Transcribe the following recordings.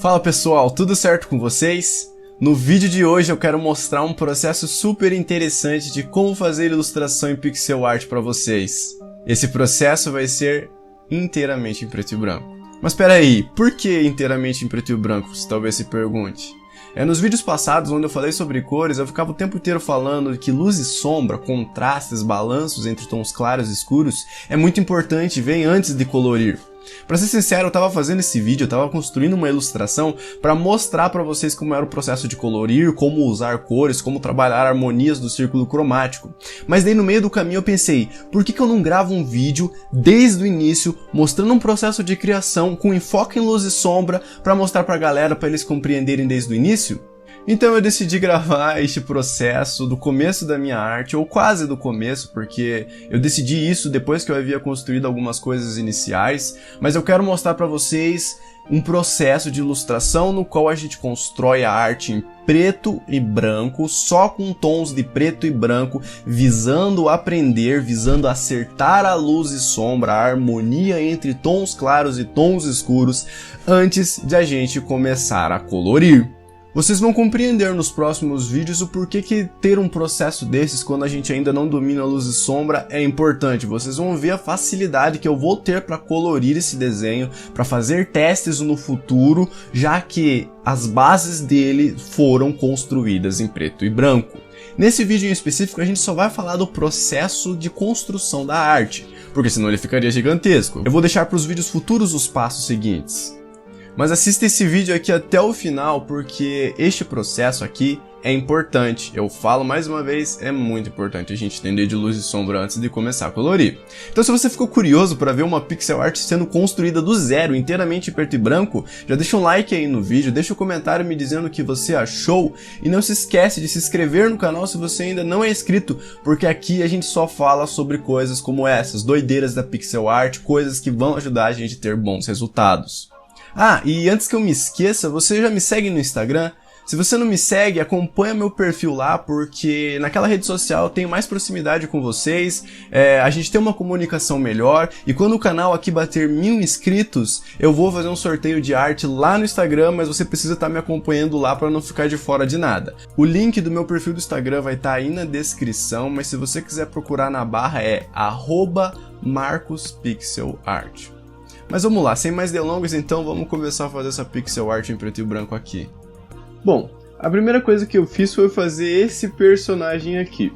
Fala pessoal, tudo certo com vocês? No vídeo de hoje eu quero mostrar um processo super interessante de como fazer ilustração em pixel art para vocês. Esse processo vai ser inteiramente em preto e branco. Mas espera aí, por que inteiramente em preto e branco, você talvez se pergunte? Nos vídeos passados, onde eu falei sobre cores, eu ficava o tempo inteiro falando que luz e sombra, contrastes, balanços entre tons claros e escuros é muito importante, vem antes de colorir. Pra ser sincero, eu tava fazendo esse vídeo, eu tava construindo uma ilustração pra mostrar pra vocês como era o processo de colorir, como usar cores, como trabalhar harmonias do círculo cromático. Mas daí no meio do caminho eu pensei, por que eu não gravo um vídeo desde o início, mostrando um processo de criação com enfoque em luz e sombra pra mostrar pra galera, pra eles compreenderem desde o início? Então eu decidi gravar este processo do começo da minha arte, ou quase do começo, porque eu decidi isso depois que eu havia construído algumas coisas iniciais, mas eu quero mostrar para vocês um processo de ilustração no qual a gente constrói a arte em preto e branco, só com tons de preto e branco, visando aprender, visando acertar a luz e sombra, a harmonia entre tons claros e tons escuros, antes de a gente começar a colorir. Vocês vão compreender nos próximos vídeos o porquê que ter um processo desses quando a gente ainda não domina a luz e sombra é importante. Vocês vão ver a facilidade que eu vou ter para colorir esse desenho, para fazer testes no futuro, já que as bases dele foram construídas em preto e branco. Nesse vídeo em específico a gente só vai falar do processo de construção da arte, porque senão ele ficaria gigantesco. Eu vou deixar para os vídeos futuros os passos seguintes. Mas assista esse vídeo aqui até o final, porque este processo aqui é importante. Eu falo mais uma vez, é muito importante a gente entender de luz e sombra antes de começar a colorir. Então se você ficou curioso para ver uma pixel art sendo construída do zero, inteiramente em preto e branco, já deixa um like aí no vídeo, deixa um comentário me dizendo o que você achou, e não se esquece de se inscrever no canal se você ainda não é inscrito, porque aqui a gente só fala sobre coisas como essas, doideiras da pixel art, coisas que vão ajudar a gente a ter bons resultados. Ah, e antes que eu me esqueça, você já me segue no Instagram? Se você não me segue, acompanha meu perfil lá, porque naquela rede social eu tenho mais proximidade com vocês, a gente tem uma comunicação melhor, e quando o canal aqui bater 1000 inscritos, eu vou fazer um sorteio de arte lá no Instagram, mas você precisa estar me acompanhando lá para não ficar de fora de nada. O link do meu perfil do Instagram vai estar aí na descrição, mas se você quiser procurar na barra é @marcospixelart. Mas vamos lá, sem mais delongas então, vamos começar a fazer essa pixel art em preto e branco aqui. Bom, a primeira coisa que eu fiz foi fazer esse personagem aqui.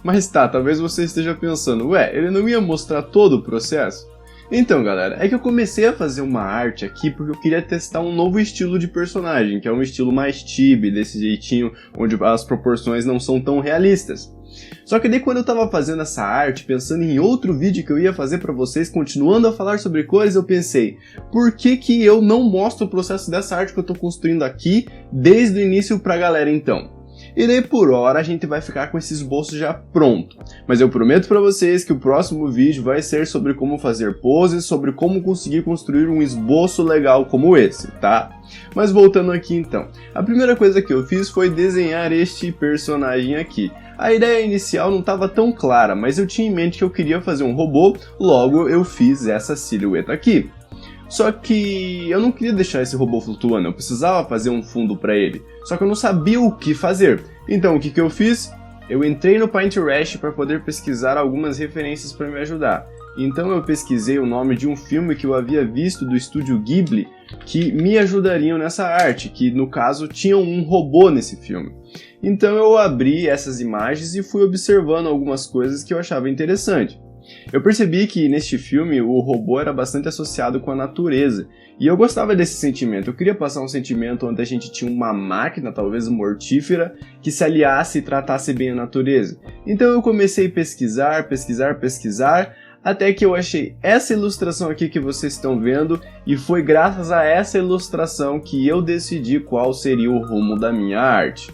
Mas tá, talvez você esteja pensando, ué, ele não ia mostrar todo o processo? Então galera, é que eu comecei a fazer uma arte aqui porque eu queria testar um novo estilo de personagem, que é um estilo mais chibi, desse jeitinho, onde as proporções não são tão realistas. Só que daí quando eu tava fazendo essa arte, pensando em outro vídeo que eu ia fazer pra vocês, continuando a falar sobre cores, eu pensei, por que eu não mostro o processo dessa arte que eu tô construindo aqui, desde o início pra galera então? E daí por hora a gente vai ficar com esse esboço já pronto. Mas eu prometo pra vocês que o próximo vídeo vai ser sobre como fazer poses, sobre como conseguir construir um esboço legal como esse, tá? Mas voltando aqui então, a primeira coisa que eu fiz foi desenhar este personagem aqui. A ideia inicial não estava tão clara, mas eu tinha em mente que eu queria fazer um robô, logo eu fiz essa silhueta aqui. Só que eu não queria deixar esse robô flutuando, eu precisava fazer um fundo para ele, só que eu não sabia o que fazer. Então o que eu fiz? Eu entrei no Pinterest para poder pesquisar algumas referências para me ajudar. Então eu pesquisei o nome de um filme que eu havia visto do estúdio Ghibli que me ajudariam nessa arte, que no caso tinha um robô nesse filme. Então eu abri essas imagens e fui observando algumas coisas que eu achava interessante. Eu percebi que neste filme o robô era bastante associado com a natureza, e eu gostava desse sentimento. Eu queria passar um sentimento onde a gente tinha uma máquina, talvez mortífera, que se aliasse e tratasse bem a natureza. Então eu comecei a pesquisar, até que eu achei essa ilustração aqui que vocês estão vendo, e foi graças a essa ilustração que eu decidi qual seria o rumo da minha arte.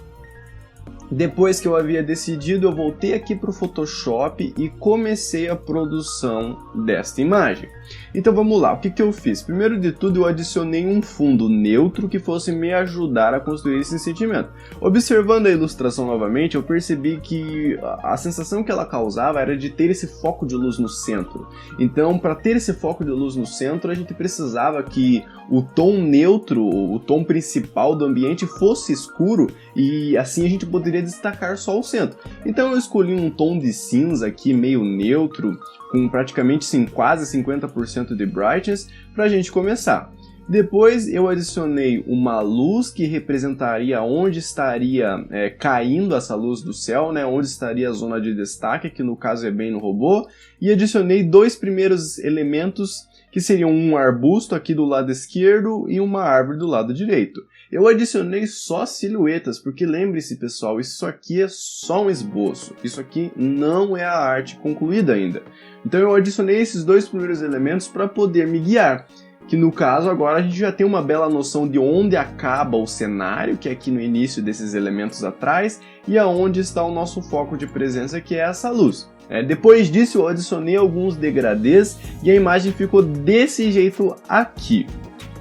Depois que eu havia decidido, eu voltei aqui para o Photoshop e comecei a produção desta imagem. Então vamos lá, o que eu fiz? Primeiro de tudo, eu adicionei um fundo neutro que fosse me ajudar a construir esse sentimento. Observando a ilustração novamente, eu percebi que a sensação que ela causava era de ter esse foco de luz no centro. Então, para ter esse foco de luz no centro, a gente precisava que o tom neutro, o tom principal do ambiente fosse escuro e assim a gente poderia destacar só o centro. Então eu escolhi um tom de cinza aqui meio neutro, com praticamente quase 50% de brightness, para a gente começar. Depois eu adicionei uma luz que representaria onde estaria caindo essa luz do céu, né, onde estaria a zona de destaque, que no caso é bem no robô, e adicionei dois primeiros elementos que seriam um arbusto aqui do lado esquerdo e uma árvore do lado direito. Eu adicionei só silhuetas, porque lembre-se pessoal, isso aqui é só um esboço, isso aqui não é a arte concluída ainda. Então eu adicionei esses dois primeiros elementos para poder me guiar, que no caso agora a gente já tem uma bela noção de onde acaba o cenário, que é aqui no início desses elementos atrás, e aonde está o nosso foco de presença, que é essa luz. Depois disso eu adicionei alguns degradês e a imagem ficou desse jeito aqui.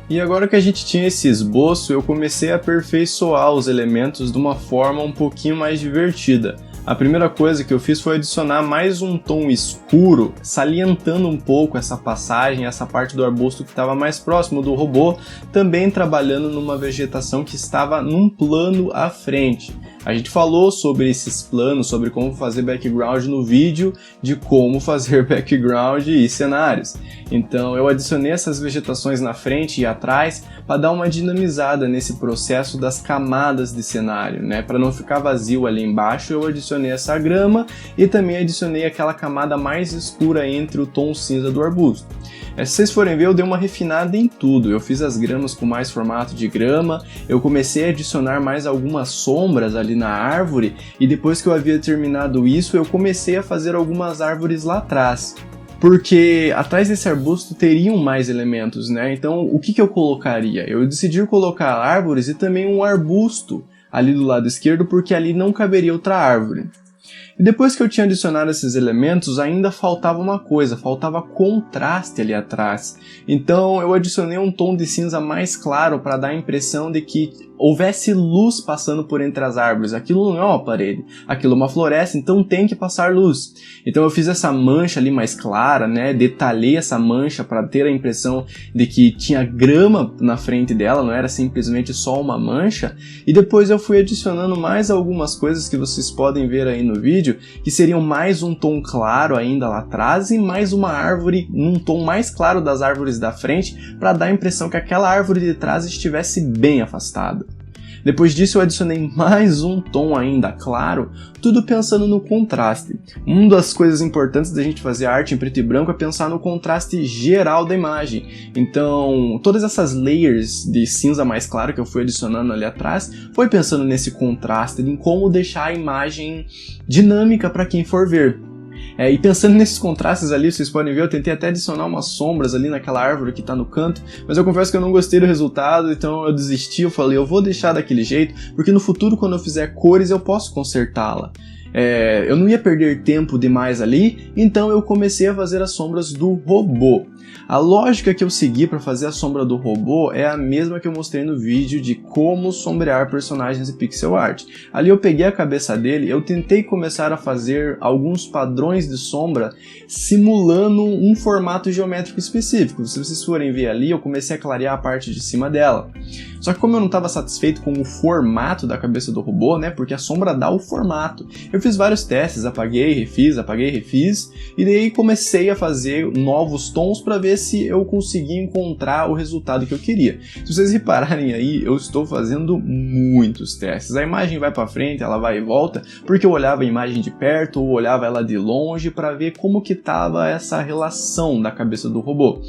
E agora que a gente tinha esse esboço, eu comecei a aperfeiçoar os elementos de uma forma um pouquinho mais divertida. A primeira coisa que eu fiz foi adicionar mais um tom escuro, salientando um pouco essa passagem, essa parte do arbusto que estava mais próximo do robô, também trabalhando numa vegetação que estava num plano à frente. A gente falou sobre esses planos, sobre como fazer background no vídeo, de como fazer background e cenários. Então eu adicionei essas vegetações na frente e atrás para dar uma dinamizada nesse processo das camadas de cenário, né? Para não ficar vazio ali embaixo, eu adicionei essa grama e também adicionei aquela camada mais escura entre o tom cinza do arbusto. Se vocês forem ver, eu dei uma refinada em tudo. Eu fiz as gramas com mais formato de grama, eu comecei a adicionar mais algumas sombras ali na árvore e depois que eu havia terminado isso, eu comecei a fazer algumas árvores lá atrás. Porque atrás desse arbusto teriam mais elementos, né? Então o que eu colocaria? Eu decidi colocar árvores e também um arbusto ali do lado esquerdo, porque ali não caberia outra árvore. E depois que eu tinha adicionado esses elementos, ainda faltava uma coisa, faltava contraste ali atrás. Então eu adicionei um tom de cinza mais claro para dar a impressão de que houvesse luz passando por entre as árvores. Aquilo não é uma parede, aquilo é uma floresta, então tem que passar luz. Então eu fiz essa mancha ali mais clara, né? Detalhei essa mancha para ter a impressão de que tinha grama na frente dela, não era simplesmente só uma mancha. E depois eu fui adicionando mais algumas coisas que vocês podem ver aí no vídeo, que seriam mais um tom claro ainda lá atrás e mais uma árvore num tom mais claro das árvores da frente, para dar a impressão que aquela árvore de trás estivesse bem afastada. Depois disso eu adicionei mais um tom ainda claro, tudo pensando no contraste. Uma das coisas importantes da gente fazer arte em preto e branco é pensar no contraste geral da imagem. Então, todas essas layers de cinza mais claro que eu fui adicionando ali atrás, foi pensando nesse contraste, em como deixar a imagem dinâmica para quem for ver. E pensando nesses contrastes ali, vocês podem ver, eu tentei até adicionar umas sombras ali naquela árvore que está no canto, mas eu confesso que eu não gostei do resultado, então eu desisti, eu falei, eu vou deixar daquele jeito, porque no futuro quando eu fizer cores eu posso consertá-la. Eu não ia perder tempo demais ali, então eu comecei a fazer as sombras do robô. A lógica que eu segui para fazer a sombra do robô é a mesma que eu mostrei no vídeo de como sombrear personagens em pixel art. Ali eu peguei a cabeça dele, eu tentei começar a fazer alguns padrões de sombra simulando um formato geométrico específico. Se vocês forem ver ali, eu comecei a clarear a parte de cima dela. Só que como eu não estava satisfeito com o formato da cabeça do robô, né, porque a sombra dá o formato, eu fiz vários testes, apaguei, refiz, e daí comecei a fazer novos tons para ver se eu conseguia encontrar o resultado que eu queria. Se vocês repararem aí, eu estou fazendo muitos testes. A imagem vai para frente, ela vai e volta, porque eu olhava a imagem de perto ou olhava ela de longe para ver como que estava essa relação da cabeça do robô.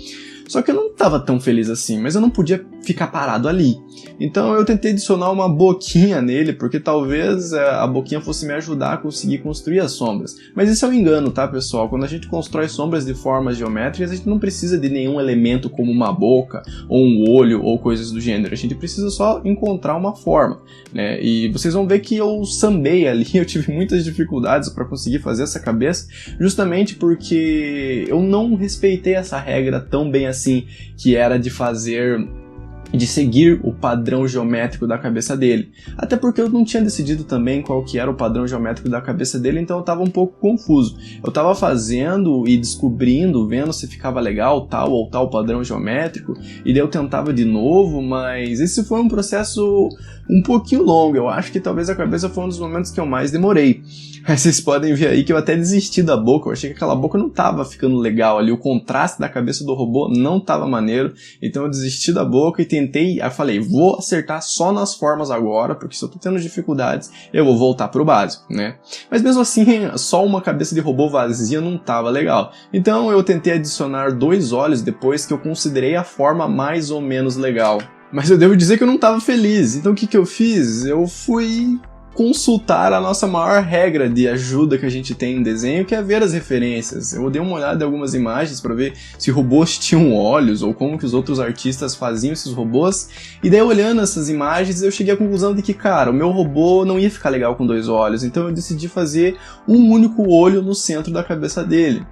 Só que eu não estava tão feliz assim, mas eu não podia ficar parado ali. Então eu tentei adicionar uma boquinha nele, porque talvez a boquinha fosse me ajudar a conseguir construir as sombras. Mas isso é um engano, tá, pessoal? Quando a gente constrói sombras de formas geométricas, a gente não precisa de nenhum elemento como uma boca, ou um olho, ou coisas do gênero. A gente precisa só encontrar uma forma, né? E vocês vão ver que eu sambei ali, eu tive muitas dificuldades para conseguir fazer essa cabeça, justamente porque eu não respeitei essa regra tão bem assim, que era de seguir o padrão geométrico da cabeça dele. Até porque eu não tinha decidido também qual que era o padrão geométrico da cabeça dele, então eu estava um pouco confuso. Eu estava fazendo e descobrindo, vendo se ficava legal tal ou tal padrão geométrico, e daí eu tentava de novo, mas esse foi um processo um pouquinho longo. Eu acho que talvez a cabeça foi um dos momentos que eu mais demorei. Mas vocês podem ver aí que eu até desisti da boca, eu achei que aquela boca não estava ficando legal ali, o contraste da cabeça do robô não estava maneiro, então eu desisti da boca e tentei, aí falei, vou acertar só nas formas agora, porque se eu tô tendo dificuldades, eu vou voltar pro básico, né? Mas mesmo assim, só uma cabeça de robô vazia não estava legal. Então eu tentei adicionar 2 olhos depois que eu considerei a forma mais ou menos legal. Mas eu devo dizer que eu não estava feliz, então o que eu fiz? Eu fui consultar a nossa maior regra de ajuda que a gente tem em desenho, que é ver as referências. Eu dei uma olhada em algumas imagens para ver se robôs tinham olhos ou como que os outros artistas faziam esses robôs, e daí olhando essas imagens eu cheguei à conclusão de que, cara, o meu robô não ia ficar legal com 2 olhos, então eu decidi fazer um único olho no centro da cabeça dele.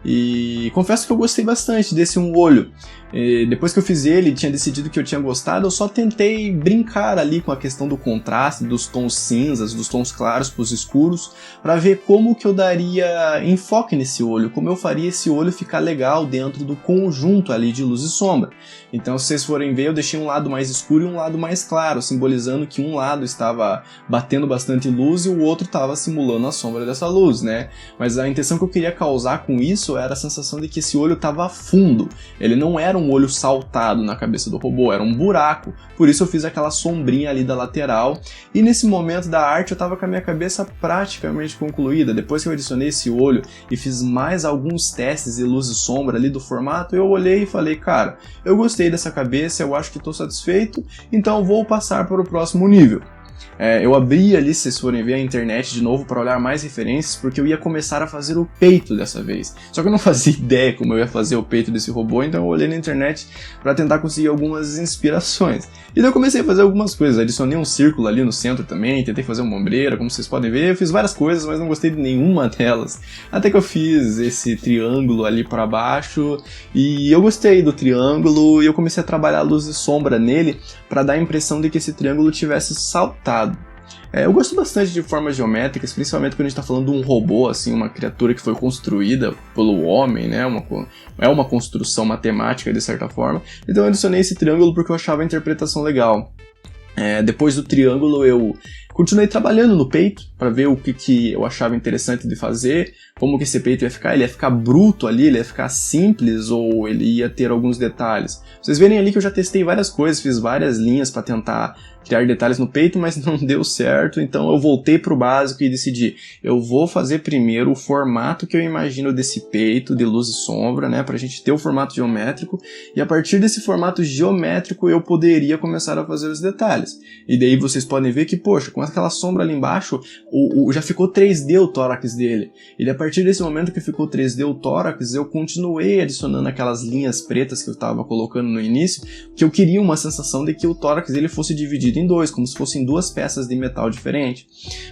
E confesso que eu gostei bastante desse um olho. E depois que eu fiz ele e tinha decidido que eu tinha gostado, eu só tentei brincar ali com a questão do contraste, dos tons cinzas, dos tons claros para os escuros, para ver como que eu daria enfoque nesse olho, como eu faria esse olho ficar legal dentro do conjunto ali de luz e sombra. Então, se vocês forem ver, eu deixei um lado mais escuro e um lado mais claro, simbolizando que um lado estava batendo bastante luz e o outro estava simulando a sombra dessa luz, né? Mas a intenção que eu queria causar com isso era a sensação de que esse olho estava fundo. Ele não era um olho saltado na cabeça do robô, era um buraco. Por isso eu fiz aquela sombrinha ali da lateral. E nesse momento da arte eu estava com a minha cabeça praticamente concluída. Depois que eu adicionei esse olho e fiz mais alguns testes de luz e sombra ali do formato, eu olhei e falei, cara, eu gostei dessa cabeça, eu acho que estou satisfeito, então vou passar para o próximo nível. Eu abri ali, se vocês forem ver, a internet de novo para olhar mais referências, porque eu ia começar a fazer o peito dessa vez. Só que eu não fazia ideia como eu ia fazer o peito desse robô, então eu olhei na internet para tentar conseguir algumas inspirações. E daí eu comecei a fazer algumas coisas, adicionei um círculo ali no centro também, tentei fazer uma ombreira, como vocês podem ver, eu fiz várias coisas, mas não gostei de nenhuma delas. Até que eu fiz esse triângulo ali para baixo, e eu gostei do triângulo, e eu comecei a trabalhar luz e sombra nele, para dar a impressão de que esse triângulo tivesse saltado. Eu gosto bastante de formas geométricas, principalmente quando a gente está falando de um robô, assim, uma criatura que foi construída pelo homem, né? É uma construção matemática de certa forma. Então eu adicionei esse triângulo porque eu achava a interpretação legal. Depois do triângulo eu continuei trabalhando no peito para ver o que eu achava interessante de fazer, como que esse peito ia ficar. Ele ia ficar bruto ali, ele ia ficar simples ou ele ia ter alguns detalhes. Vocês verem ali que eu já testei várias coisas, fiz várias linhas para tentar criar detalhes no peito, mas não deu certo, então eu voltei pro básico e decidi, eu vou fazer primeiro o formato que eu imagino desse peito, de luz e sombra, né, pra gente ter o formato geométrico, e a partir desse formato geométrico eu poderia começar a fazer os detalhes. E daí vocês podem ver que, poxa, com aquela sombra ali embaixo, já ficou 3D o tórax dele. E a partir desse momento que ficou 3D o tórax, eu continuei adicionando aquelas linhas pretas que eu estava colocando no início, que eu queria uma sensação de que o tórax dele fosse dividido em 2, como se fossem 2 peças de metal diferentes.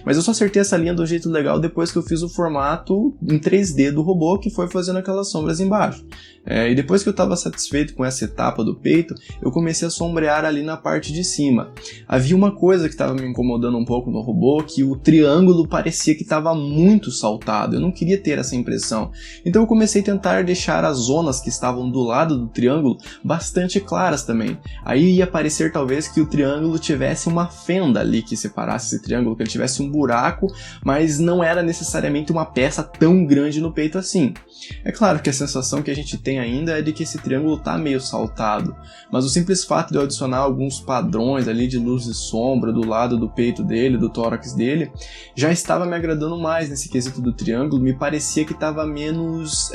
Mas eu só acertei essa linha de um jeito legal depois que eu fiz o formato em 3D do robô, que foi fazendo aquelas sombras embaixo. E depois que eu estava satisfeito com essa etapa do peito, eu comecei a sombrear ali na parte de cima. Havia uma coisa que estava me incomodando um pouco no robô, que o triângulo parecia que estava muito saltado, eu não queria ter essa impressão. Então eu comecei a tentar deixar as zonas que estavam do lado do triângulo bastante claras também. Aí ia parecer talvez que o triângulo tivesse uma fenda ali que separasse esse triângulo, que ele tivesse um buraco, mas não era necessariamente uma peça tão grande no peito assim. É claro que a sensação que a gente tem ainda é de que esse triângulo está meio saltado, mas o simples fato de eu adicionar alguns padrões ali de luz e sombra do lado do peito dele, do tórax dele, já estava me agradando mais nesse quesito do triângulo, me parecia que estava menos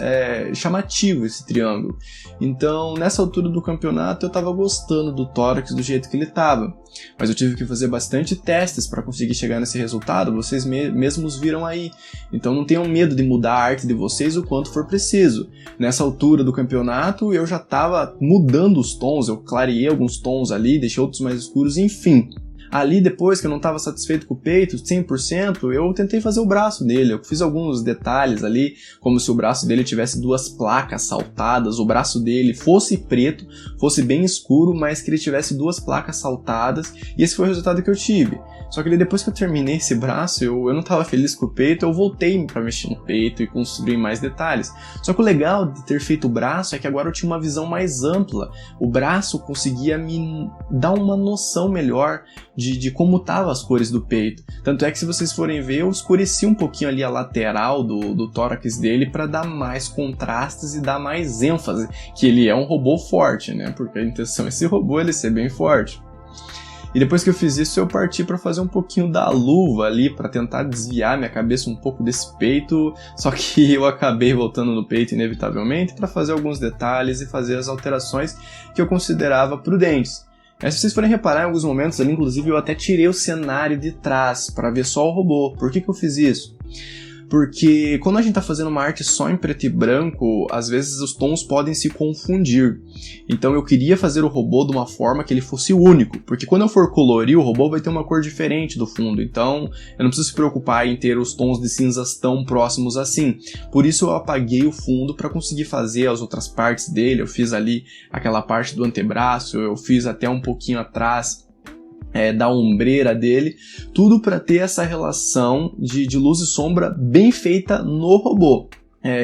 chamativo esse triângulo. Então, nessa altura do campeonato, eu estava gostando do tórax do jeito que ele estava. Mas eu tive que fazer bastante testes para conseguir chegar nesse resultado, vocês mesmos viram aí. Então não tenham medo de mudar a arte de vocês o quanto for preciso. Nessa altura do campeonato eu já estava mudando os tons, eu clareei alguns tons ali, deixei outros mais escuros, enfim. Ali, depois que eu não estava satisfeito com o peito, 100%, eu tentei fazer o braço dele. Eu fiz alguns detalhes ali, como se o braço dele tivesse 2 placas saltadas, o braço dele fosse preto, fosse bem escuro, mas que ele tivesse 2 placas saltadas, e esse foi o resultado que eu tive. Só que depois que eu terminei esse braço, eu não estava feliz com o peito, eu voltei para mexer no peito e construir mais detalhes. Só que o legal de ter feito o braço é que agora eu tinha uma visão mais ampla. O braço conseguia me dar uma noção melhor de como estavam as cores do peito. Tanto é que se vocês forem ver, eu escureci um pouquinho ali a lateral do tórax dele para dar mais contrastes e dar mais ênfase, que ele é um robô forte, né? Porque a intenção é esse robô ele ser bem forte. E depois que eu fiz isso, eu parti para fazer um pouquinho da luva ali, para tentar desviar minha cabeça um pouco desse peito, só que eu acabei voltando no peito inevitavelmente para fazer alguns detalhes e fazer as alterações que eu considerava prudentes. Mas se vocês forem reparar em alguns momentos ali, inclusive eu até tirei o cenário de trás para ver só o robô. Por que eu fiz isso? Porque quando a gente está fazendo uma arte só em preto e branco, às vezes os tons podem se confundir. Então eu queria fazer o robô de uma forma que ele fosse único, porque quando eu for colorir, o robô vai ter uma cor diferente do fundo, então eu não preciso se preocupar em ter os tons de cinzas tão próximos assim. Por isso eu apaguei o fundo para conseguir fazer as outras partes dele. Eu fiz ali aquela parte do antebraço, eu fiz até um pouquinho atrás da ombreira dele, tudo para ter essa relação de luz e sombra bem feita no robô.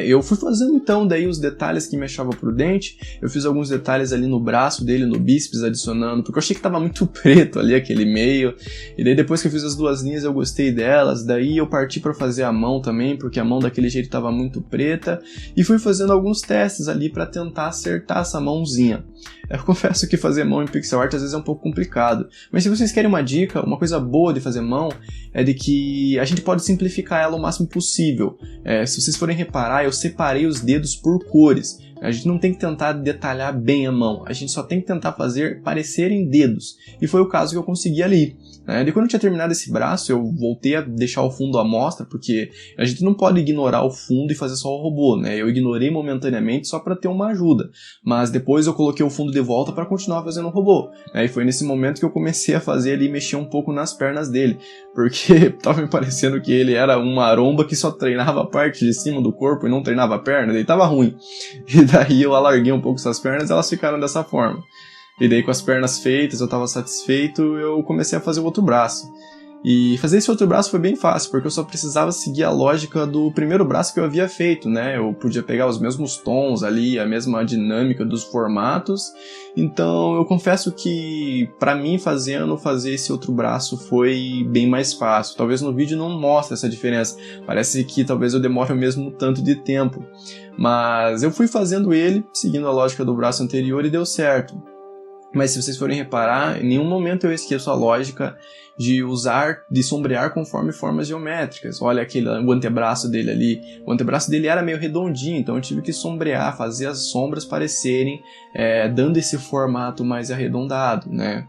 Eu fui fazendo então daí os detalhes que me achava prudente. Eu fiz alguns detalhes ali no braço dele, no bíceps, adicionando, porque eu achei que tava muito preto ali aquele meio, e daí depois que eu fiz as 2 linhas eu gostei delas. Daí eu parti para fazer a mão também, porque a mão daquele jeito tava muito preta, e fui fazendo alguns testes ali para tentar acertar essa mãozinha. Eu confesso que fazer mão em pixel art às vezes é um pouco complicado, mas se vocês querem uma dica, uma coisa boa de fazer mão é de que a gente pode simplificar ela o máximo possível. Se vocês forem reparar, eu separei os dedos por cores. A gente não tem que tentar detalhar bem a mão, a gente só tem que tentar fazer parecerem dedos, e foi o caso que eu consegui ali. E quando eu tinha terminado esse braço, eu voltei a deixar o fundo à mostra, porque a gente não pode ignorar o fundo e fazer só o robô, né? Eu ignorei momentaneamente só para ter uma ajuda, mas depois eu coloquei o fundo de volta para continuar fazendo o robô. E foi nesse momento que eu comecei a fazer ali, mexer um pouco nas pernas dele, porque tava me parecendo que ele era uma maromba que só treinava a parte de cima do corpo e não treinava a perna, daí tava ruim. E daí eu alarguei um pouco essas pernas e elas ficaram dessa forma. E daí com as pernas feitas, eu estava satisfeito, eu comecei a fazer o outro braço. E fazer esse outro braço foi bem fácil, porque eu só precisava seguir a lógica do primeiro braço que eu havia feito, né? Eu podia pegar os mesmos tons ali, a mesma dinâmica dos formatos. Então eu confesso que para mim fazer esse outro braço foi bem mais fácil. Talvez no vídeo não mostre essa diferença, parece que talvez eu demore o mesmo tanto de tempo. Mas eu fui fazendo ele, seguindo a lógica do braço anterior, e deu certo. Mas se vocês forem reparar, em nenhum momento eu esqueço a lógica de sombrear conforme formas geométricas. Olha o antebraço dele ali. O antebraço dele era meio redondinho, então eu tive que sombrear, fazer as sombras parecerem, dando esse formato mais arredondado, né?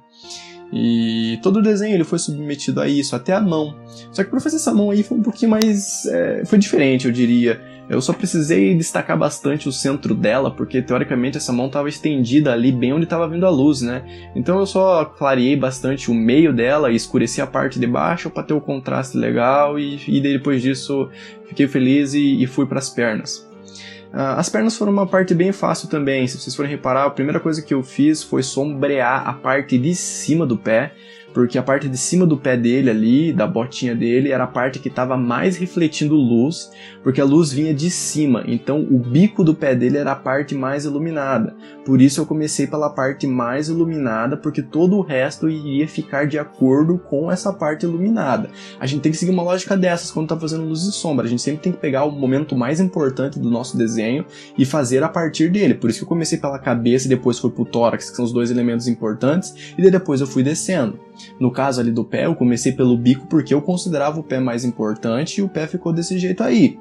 E todo o desenho ele foi submetido a isso, até a mão. Só que para fazer essa mão aí foi um pouquinho mais... foi diferente, eu diria. Eu só precisei destacar bastante o centro dela, porque teoricamente essa mão estava estendida ali bem onde estava vindo a luz, né? Então eu só clareei bastante o meio dela e escureci a parte de baixo para ter o contraste legal, e depois disso fiquei feliz e fui para as pernas. As pernas foram uma parte bem fácil também. Se vocês forem reparar, a primeira coisa que eu fiz foi sombrear a parte de cima do pé, porque a parte de cima do pé dele ali, da botinha dele, era a parte que estava mais refletindo luz, porque a luz vinha de cima, então o bico do pé dele era a parte mais iluminada. Por isso eu comecei pela parte mais iluminada, porque todo o resto iria ficar de acordo com essa parte iluminada. A gente tem que seguir uma lógica dessas quando está fazendo luz e sombra, a gente sempre tem que pegar o momento mais importante do nosso desenho e fazer a partir dele. Por isso que eu comecei pela cabeça e depois fui pro tórax, que são os 2 elementos importantes, e depois eu fui descendo. No caso ali do pé, eu comecei pelo bico porque eu considerava o pé mais importante e o pé ficou desse jeito aí.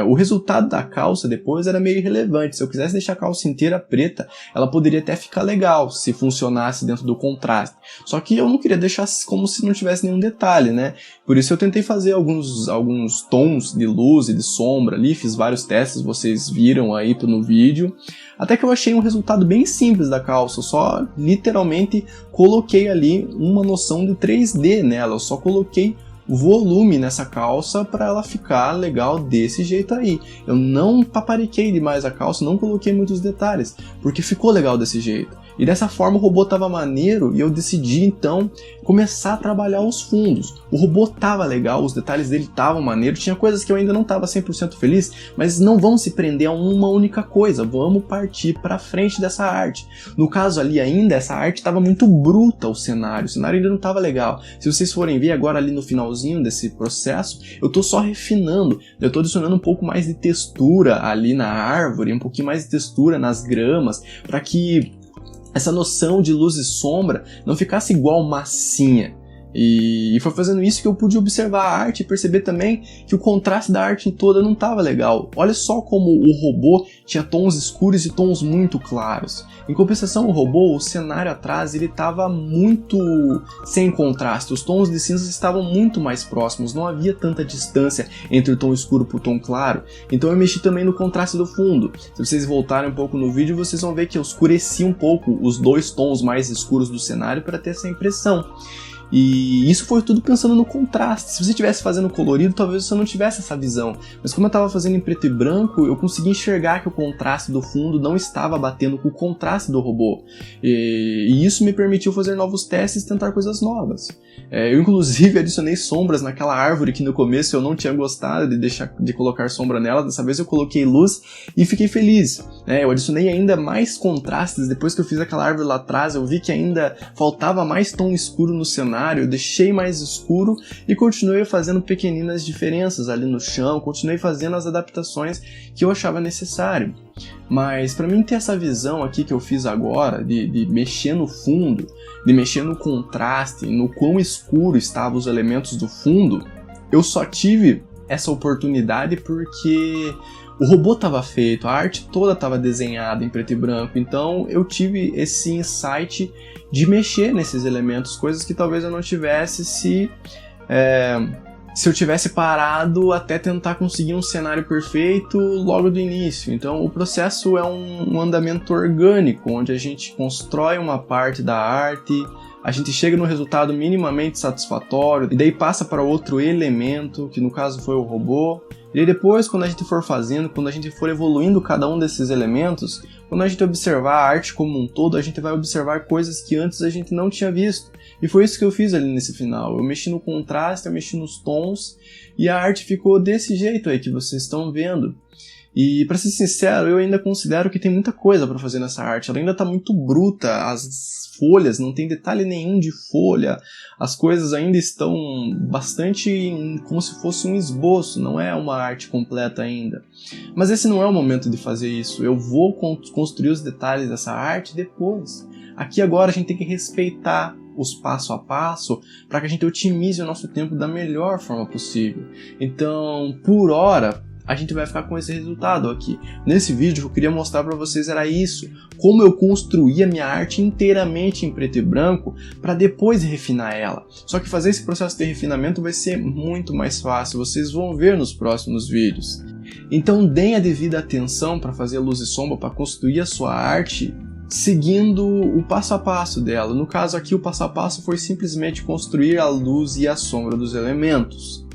O resultado da calça depois era meio irrelevante. Se eu quisesse deixar a calça inteira preta, ela poderia até ficar legal se funcionasse dentro do contraste. Só que eu não queria deixar como se não tivesse nenhum detalhe, né? Por isso eu tentei fazer alguns tons de luz e de sombra ali, fiz vários testes, vocês viram aí no vídeo. Até que eu achei um resultado bem simples da calça, eu só literalmente coloquei ali uma noção de 3D nela, eu só coloquei volume nessa calça para ela ficar legal desse jeito aí. Eu não papariquei demais a calça, não coloquei muitos detalhes, porque ficou legal desse jeito. E dessa forma o robô tava maneiro e eu decidi então começar a trabalhar os fundos. O robô tava legal, os detalhes dele estavam maneiros, tinha coisas que eu ainda não tava 100% feliz, mas não vamos se prender a uma única coisa, vamos partir para frente dessa arte. No caso ali ainda, essa arte tava muito bruta, o cenário ainda não tava legal. Se vocês forem ver agora ali no finalzinho desse processo, eu tô só refinando, eu tô adicionando um pouco mais de textura ali na árvore, um pouquinho mais de textura nas gramas, para que essa noção de luz e sombra não ficasse igual massinha. E foi fazendo isso que eu pude observar a arte e perceber também que o contraste da arte toda não estava legal. Olha só como o robô tinha tons escuros e tons muito claros. Em compensação, o robô, o cenário atrás, ele estava muito sem contraste. Os tons de cinza estavam muito mais próximos, não havia tanta distância entre o tom escuro e o tom claro. Então eu mexi também no contraste do fundo. Se vocês voltarem um pouco no vídeo, vocês vão ver que eu escureci um pouco os dois tons mais escuros do cenário para ter essa impressão. E isso foi tudo pensando no contraste. Se você estivesse fazendo colorido, talvez você não tivesse essa visão. Mas como eu estava fazendo em preto e branco, eu consegui enxergar que o contraste do fundo não estava batendo com o contraste do robô. E isso me permitiu fazer novos testes e tentar coisas novas. Eu inclusive adicionei sombras naquela árvore que no começo eu não tinha gostado de colocar sombra nela. Dessa vez eu coloquei luz e fiquei feliz. Eu adicionei ainda mais contrastes. Depois que eu fiz aquela árvore lá atrás, eu vi que ainda faltava mais tom escuro no cenário. Eu deixei mais escuro e continuei fazendo pequeninas diferenças ali no chão, continuei fazendo as adaptações que eu achava necessário. Mas para mim ter essa visão aqui que eu fiz agora, de mexer no fundo, de mexer no contraste, no quão escuro estavam os elementos do fundo, eu só tive essa oportunidade porque o robô estava feito, a arte toda estava desenhada em preto e branco, então eu tive esse insight de mexer nesses elementos, coisas que talvez eu não tivesse se eu tivesse parado até tentar conseguir um cenário perfeito logo do início. Então o processo é um andamento orgânico, onde a gente constrói uma parte da arte, a gente chega no resultado minimamente satisfatório, e daí passa para outro elemento, que no caso foi o robô. E depois, quando a gente for fazendo, quando a gente for evoluindo cada um desses elementos, quando a gente observar a arte como um todo, a gente vai observar coisas que antes a gente não tinha visto. E foi isso que eu fiz ali nesse final. Eu mexi no contraste, eu mexi nos tons, e a arte ficou desse jeito aí que vocês estão vendo. E para ser sincero, eu ainda considero que tem muita coisa para fazer nessa arte. Ela ainda está muito bruta, as folhas, não tem detalhe nenhum de folha. As coisas ainda estão bastante como se fosse um esboço, não é uma arte completa ainda. Mas esse não é o momento de fazer isso. Eu vou construir os detalhes dessa arte depois. Aqui agora a gente tem que respeitar os passo a passo para que a gente otimize o nosso tempo da melhor forma possível. Então, por hora, a gente vai ficar com esse resultado aqui. Nesse vídeo que eu queria mostrar para vocês era isso, como eu construí a minha arte inteiramente em preto e branco para depois refinar ela. Só que fazer esse processo de refinamento vai ser muito mais fácil, vocês vão ver nos próximos vídeos. Então deem a devida atenção para fazer luz e sombra, para construir a sua arte seguindo o passo a passo dela. No caso aqui o passo a passo foi simplesmente construir a luz e a sombra dos elementos.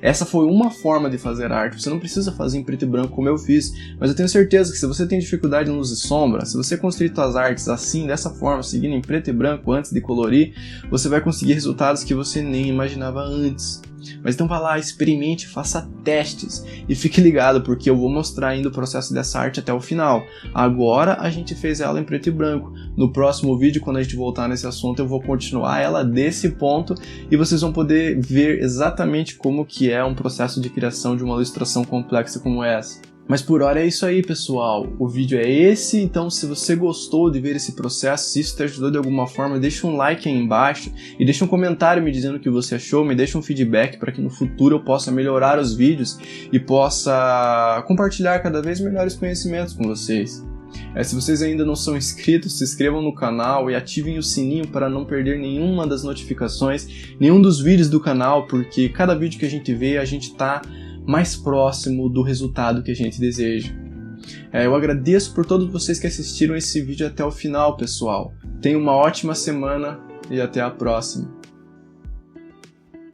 Essa foi uma forma de fazer arte, você não precisa fazer em preto e branco como eu fiz, mas eu tenho certeza que se você tem dificuldade em luz e sombra, se você construir suas artes assim, dessa forma, seguindo em preto e branco antes de colorir, você vai conseguir resultados que você nem imaginava antes. Mas então vá lá, experimente, faça testes e fique ligado porque eu vou mostrar ainda o processo dessa arte até o final. Agora a gente fez ela em preto e branco. No próximo vídeo, quando a gente voltar nesse assunto, eu vou continuar ela desse ponto e vocês vão poder ver exatamente como que é um processo de criação de uma ilustração complexa como essa. Mas por hora é isso aí, pessoal. O vídeo é esse, então se você gostou de ver esse processo, se isso te ajudou de alguma forma, deixa um like aí embaixo e deixa um comentário me dizendo o que você achou, me deixa um feedback para que no futuro eu possa melhorar os vídeos e possa compartilhar cada vez melhores conhecimentos com vocês. Se vocês ainda não são inscritos, se inscrevam no canal e ativem o sininho para não perder nenhuma das notificações, nenhum dos vídeos do canal, porque cada vídeo que a gente vê, a gente está mais próximo do resultado que a gente deseja. Eu agradeço por todos vocês que assistiram esse vídeo até o final, pessoal. Tenham uma ótima semana e até a próxima.